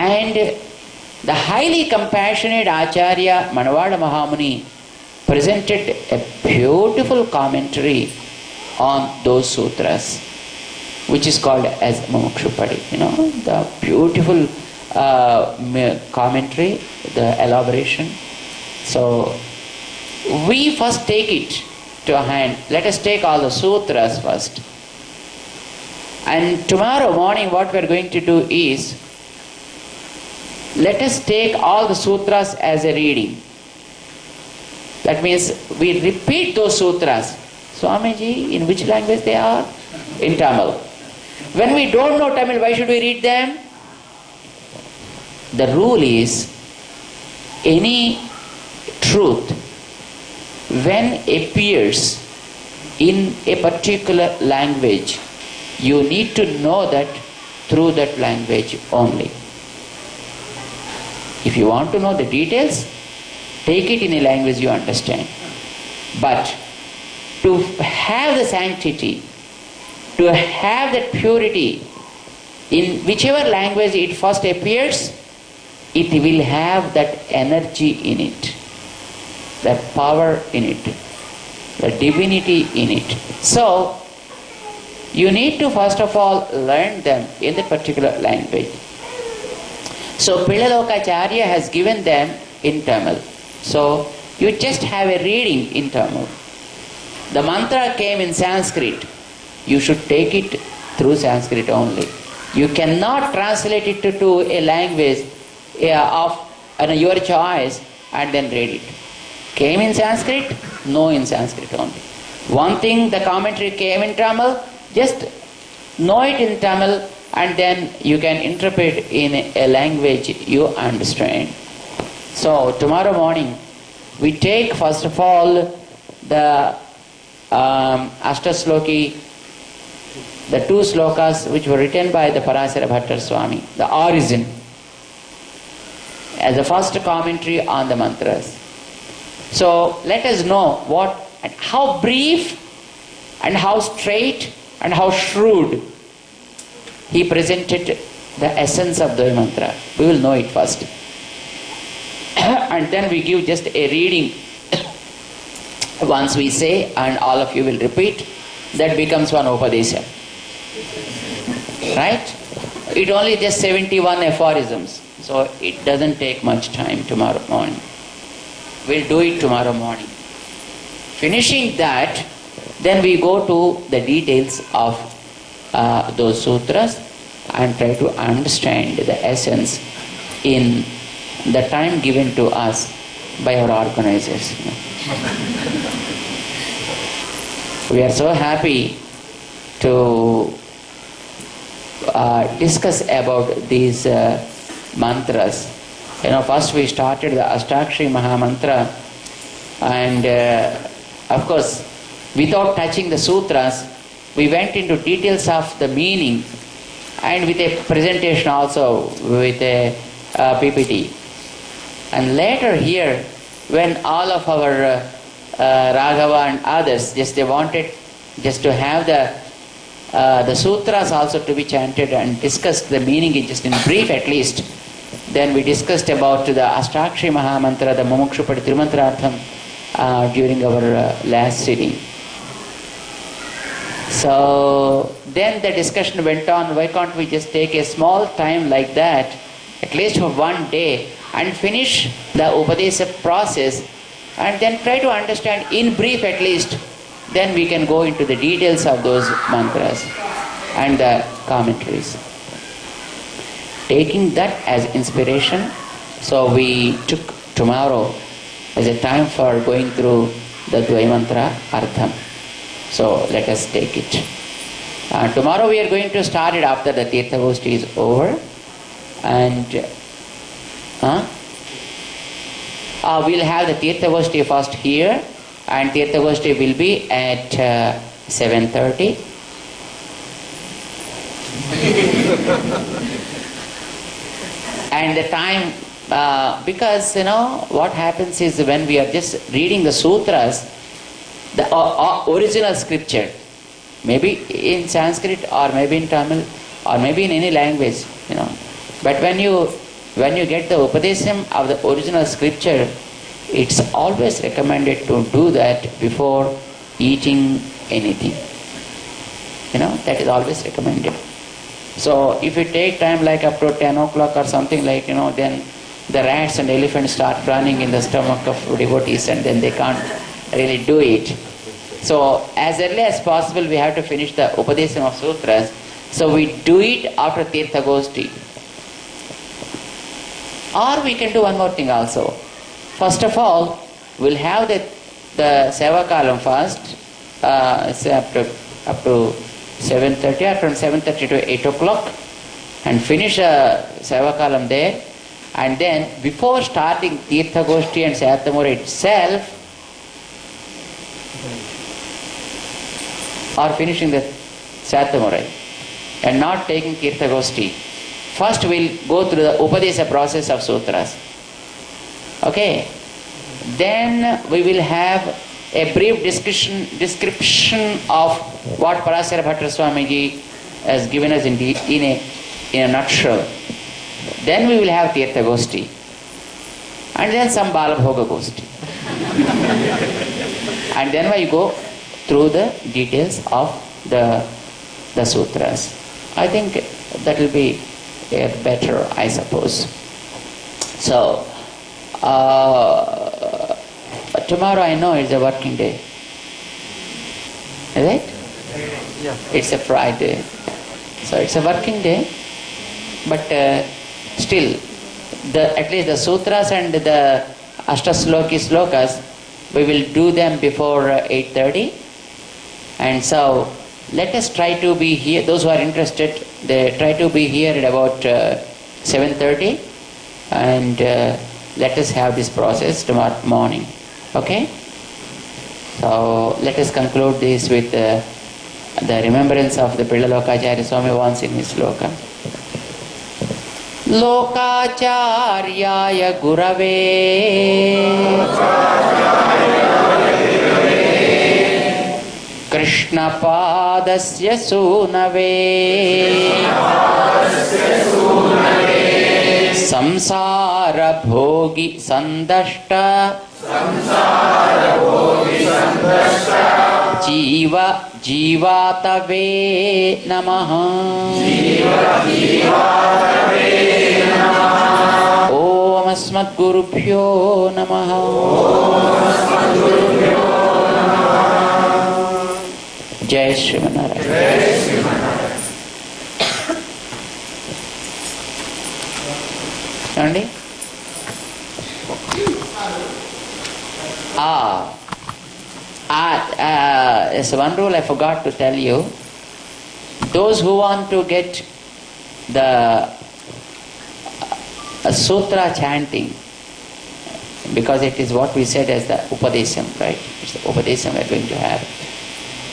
And the highly compassionate Acharya Manavada Mahamuni presented a beautiful commentary on those sutras, which is called as Mumukshupadi. The beautiful commentary, the elaboration. So we first take it to hand. Let us take all the sutras first. And tomorrow morning what we are going to do is, let us take all the sutras as a reading. That means we repeat those sutras. Swamiji, in which language they are? In Tamil. When we don't know Tamil, why should we read them? The rule is, any truth when appears in a particular language, you need to know that through that language only. If you want to know the details, take it in a language you understand. But to have the sanctity, to have that purity, in whichever language it first appears, it will have that energy in it, that power in it, the divinity in it. So, you need to first of all learn them in the particular language. So, Pillalokacharya has given them in Tamil. So, you just have a reading in Tamil. The mantra came in Sanskrit. You should take it through Sanskrit only. You cannot translate it to a language of your choice and then read it. Came in Sanskrit? No, in Sanskrit only. One thing, the commentary came in Tamil, just know it in Tamil and then you can interpret in a language you understand. So tomorrow morning we take first of all the Ashtasloki, the 2 slokas which were written by the Parasara Bhattar Swami, the origin, as the first commentary on the mantras. So let us know what and how brief and how straight and how shrewd he presented the essence of the mantra. We will know it first. And then we give just a reading once we say, and all of you will repeat. That becomes one Upadesha. Right? It only just 71 aphorisms. So it doesn't take much time tomorrow morning. We'll do it tomorrow morning. Finishing that, then we go to the details of those sutras and try to understand the essence in the time given to us by our organizers. We are so happy to discuss about these mantras. First we started the Ashtakshari Mahamantra, and of course, without touching the sutras, we went into details of the meaning and with a presentation also with a PPT. And later here, when all of our Raghava and others, they wanted just to have the sutras also to be chanted and discussed the meaning just in brief at least. Then we discussed about the Ashtakshari Mahamantra, the Mumukshupadi Trimantrartham during our last sitting. So then the discussion went on, why can't we just take a small time like that, at least for one day, and finish the Upadesa process and then try to understand in brief at least, then we can go into the details of those mantras and the commentaries. Taking that as inspiration, so we took tomorrow as a time for going through the Dvaimantra Artham. So let us take it. Tomorrow we are going to start it after the Tirtha Goshti is over. And we'll have the Tirtha Goshti first here, and Tirtha Goshti will be at 7:30. And the time, because what happens is when we are just reading the sutras, the original scripture, maybe in Sanskrit or maybe in Tamil or maybe in any language, but when you when you get the Upadesam of the original scripture, it's always recommended to do that before eating anything. That is always recommended. So if you take time like up to 10 o'clock or something like, then the rats and elephants start running in the stomach of devotees and then they can't really do it. So as early as possible we have to finish the Upadesam of Sutras. So we do it after Tirtha Goshti. Or we can do one more thing also. First of all, we'll have the Seva Kalam first, say up to 7:30 or from 7:30 to 8 o'clock, and finish Seva Kalam there. And then before starting Tirtha Goshti and Sayatamura itself, or finishing the Sayatamura and not taking Tirtha Goshti, first we'll go through the Upadesa process of Sutras. Okay? Then we will have a brief description of what Parasara Bhattara Swamiji has given us in a nutshell. Then we will have Tirtha Goshti. And then some Bala Bhoga Goshti. And then we go through the details of the sutras. I think that will be better, I suppose. So, tomorrow I know it's a working day. Is it? Yeah. It's a Friday. So it's a working day. But still, at least the sutras and the slokas, we will do them before 8:30. And so let us try to be here. Those who are interested, they try to be here at about 7:30. And let us have this process tomorrow morning. Okay? So let us conclude this with the remembrance of the Pillalokacharya Swami once in his sloka. Lokacharyaya Gurave Krishna Padasya Sunave Samsara Bhogi Sandashta Jivatave Namaha. Om Asmat Gurubhyo Namaha. Jai Srimanarayana. Andy? There's one rule I forgot to tell you. Those who want to get the sutra chanting, because it is what we said as the Upadesam, right? It's the Upadesam we're going to have.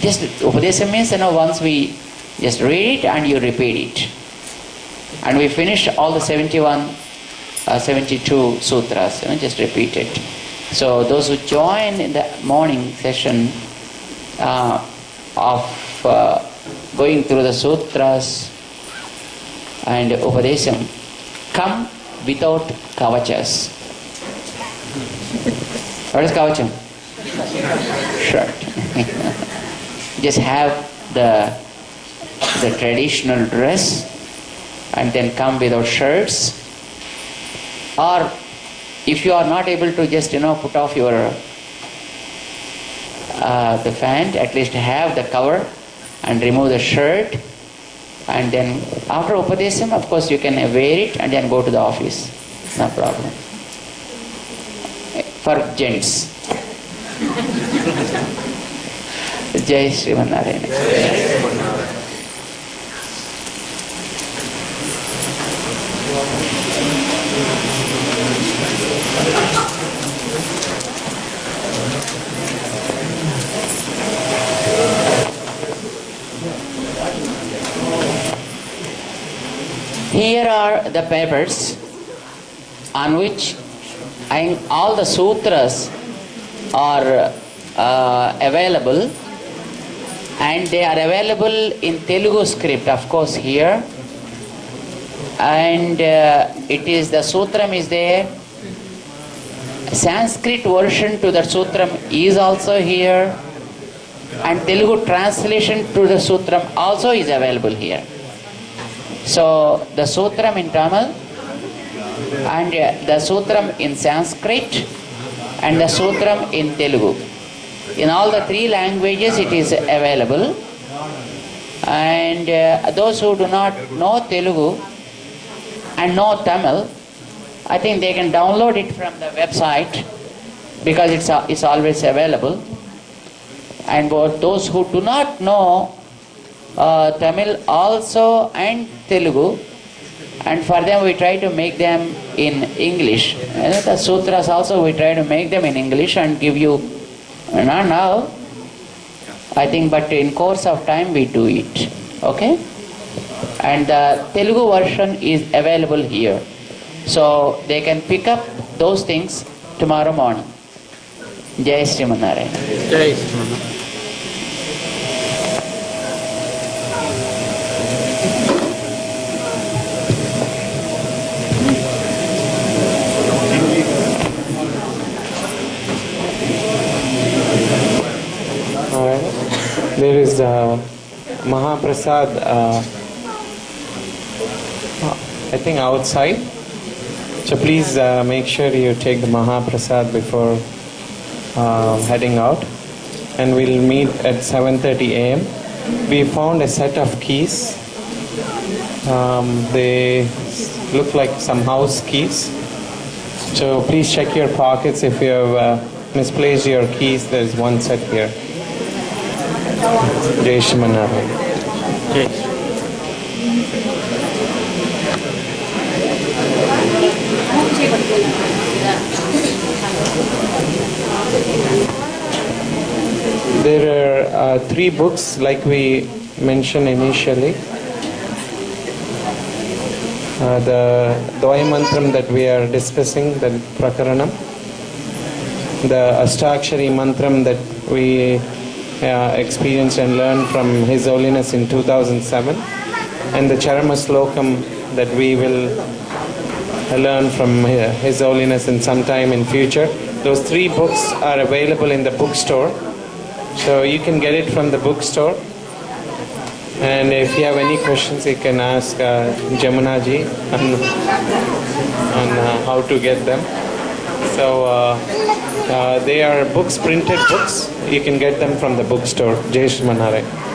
Just Upadesam means, once we just read it and you repeat it. And we finish all the 72 sutras, just repeat it. So those who join in the morning session of going through the sutras and Upadesam, come without kavachas. What is kavacham? Shirt. Just have the traditional dress and then come without shirts. Or if you are not able to just put off your the pant, at least have the cover and remove the shirt, and then after Upadesam, of course, you can wear it and then go to the office. No problem. For gents. Jai Srimanarayana. Here are the papers on which all the sutras are available, and they are available in Telugu script, of course, here, and it is the sutram is there. Sanskrit version to the sutram is also here, and Telugu translation to the sutram also is available here. So the sutram in Tamil and the sutram in Sanskrit and the sutram in Telugu. In all the three languages it is available, and those who do not know Telugu and know Tamil, I think they can download it from the website because it's always available. And both those who do not know Tamil also and Telugu, and for them we try to make them in English. And the sutras also we try to make them in English and give you, not now, I think, but in course of time we do it. Okay? And the Telugu version is available here. So they can pick up those things tomorrow morning. Jai Srimanarayana. Jai Srimanarayana. There is Mahaprasad, I think outside. So please make sure you take the Mahaprasad before heading out. And we'll meet at 7:30 a.m. We found a set of keys. They look like some house keys. So please check your pockets. If you have misplaced your keys, there's one set here. Jai Srimanarayana. Jai. There are three books like we mentioned initially. The Dvaya Mantram that we are discussing, the Prakaranam. The Ashtakshari Mantram that we experienced and learned from His Holiness in 2007. And the Charama Slokam that we will learn from His Holiness in some time in future. Those three books are available in the bookstore. So you can get it from the bookstore. And if you have any questions, you can ask Jamuna ji on how to get them. So they are books, printed books. You can get them from the bookstore. Jai Srimanarayana.